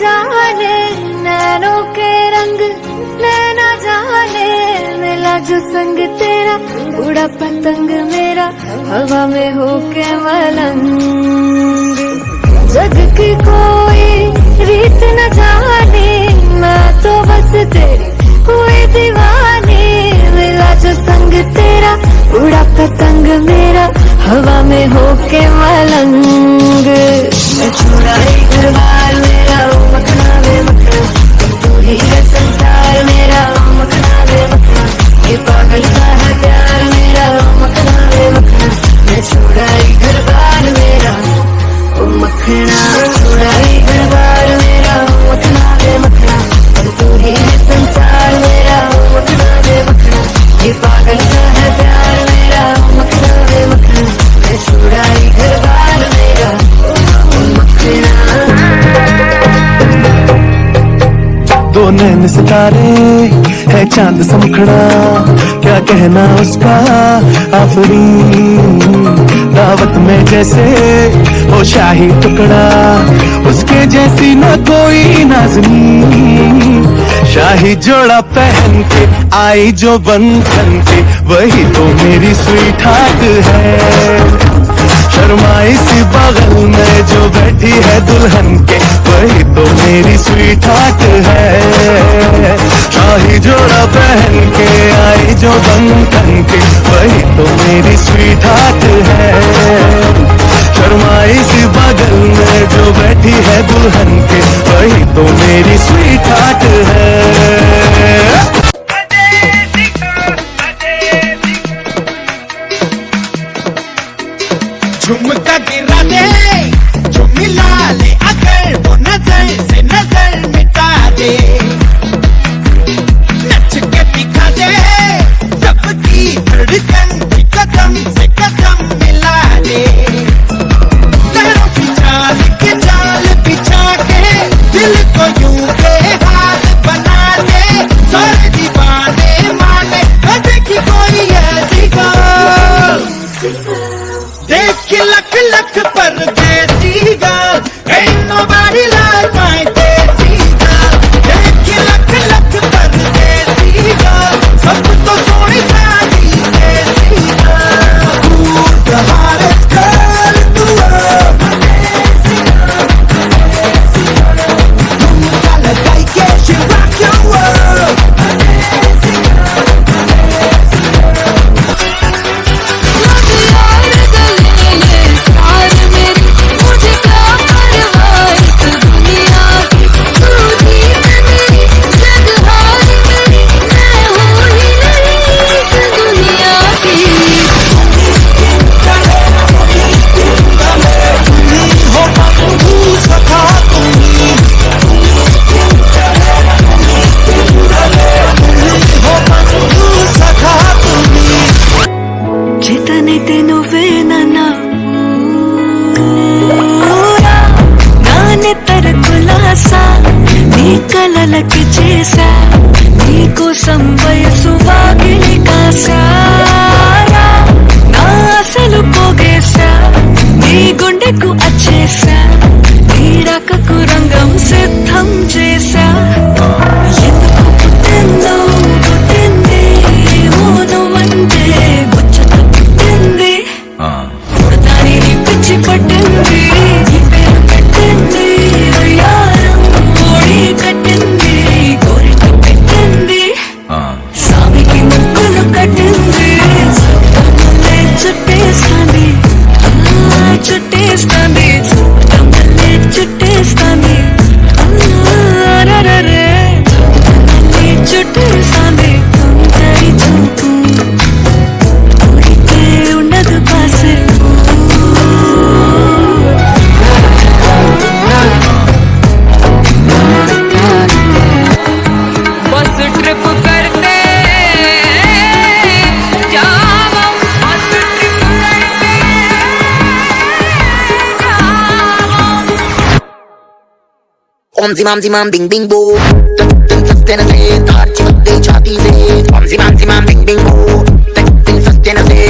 जाने नैनों के रंग, नैना जाने मिला जो संग तेरा, उड़ा पतंग मेरा हवा में होके मलंग। जग की कोई रीत न जाने, मैं तो बस तेरी हुई दीवानी। मिला जो संग तेरा, उड़ा पतंग मेरा हवा में होके मलंग। मैं छुड़ाई घर बार मेरा ओ मखना वे मखना, तू ही है संसार मेरा ओ मखना वे मखना। ये पागल सा है प्यार मेरा ओ मखना वे मखना। मैं छुड़ाई घर बार मेरा ओ मखना, छुड़ाई घर बार मेरा ओ मखना वे मखना। तू ही है संसार मेरा ओ मखना वे मखना। ये पागल सा है प्यार मेरा ओ मखना वे मखना। मैं छुड़ाई घर बार मेरा ओ मखना। दो नैन सितारे है चांद सा मुखड़ा, क्या कहना उसका आफरी। दावत में जैसे हो शाही टुकड़ा, उसके जैसी न कोई नाज़नी। शाही जोड़ा पहन के आई जो बंधन के, वही तो मेरी स्वीट हार्ट है। शर्माई सी बगल में जो बैठी है दुल्हन के, वही तो मेरी स्वीट हार्ट है। शाही जोड़ा पहन के आई जो बंधन के, वही तो मेरी स्वीट हार्ट है। शर्माई सी बगल में जो बैठी है दुल्हन के, वही तो मेरी स्वीट हार्ट है। झुमका गिरा दे जो मिला ले, अगर वो नजर से नजर मिटा दे। नच के दिखा दे सबकी धड़कन की, कदम से कदम मिला दे। लहरों की चाल के जाल बिछा के, दिल को यूं बेहाल बना दे। सारे दीवाने माने देखी कोई ऐसी गाल, देखी लख लख परदेसी गाल। Ain't nobody like my देसी गाल। देखी लख लख परदेसी गाल, सब तो सोनी सादी देसी गाल। Who's the hottest girl in the world? देसी गाल, देसी गाल। झुमका लगाई के she rock your world। देसी गाल, देसी गाल। जितने तेनो वे ना నానే తరకులాసా నీ కలలకి చేసా, నీ కోసం వయసు వాకిలి కాసారా. నా అసలు పోగేశా, నీ గుండెకు అచ్చేసా, నీ రకకు రంగం సిద్ధం చేసా. ఎందుకు పుట్టిందో పుట్టింది నువ్వంటే ముచ్చట పుట్టింది. దాని పిచ్చి పట్టింది, నీ పేరు పెట్టింది వయ్యారం ఓడి కట్టింది. కోరిక పెట్టింది స్వామికి ముక్కులు కట్టింది. చుట్టమల్లే చుట్టేస్తాంది, చుట్టేస్తాంది, చుట్టమల్లే చుట్టేస్తాంది. రరే చుట్టమల్లే చుట్టేస్తాంది. తొందరి చూపు ఊరికే ఉండదు పాసే. बस ट्रिप करते जाओ, बस ट्रिप करते जाओ। ओम जिमाम बिंग बिंग बो, तक सस्ते न से तार चिपकते छाती से। ओम जिमाम बिंग बिंग बो, तक सस्ते न से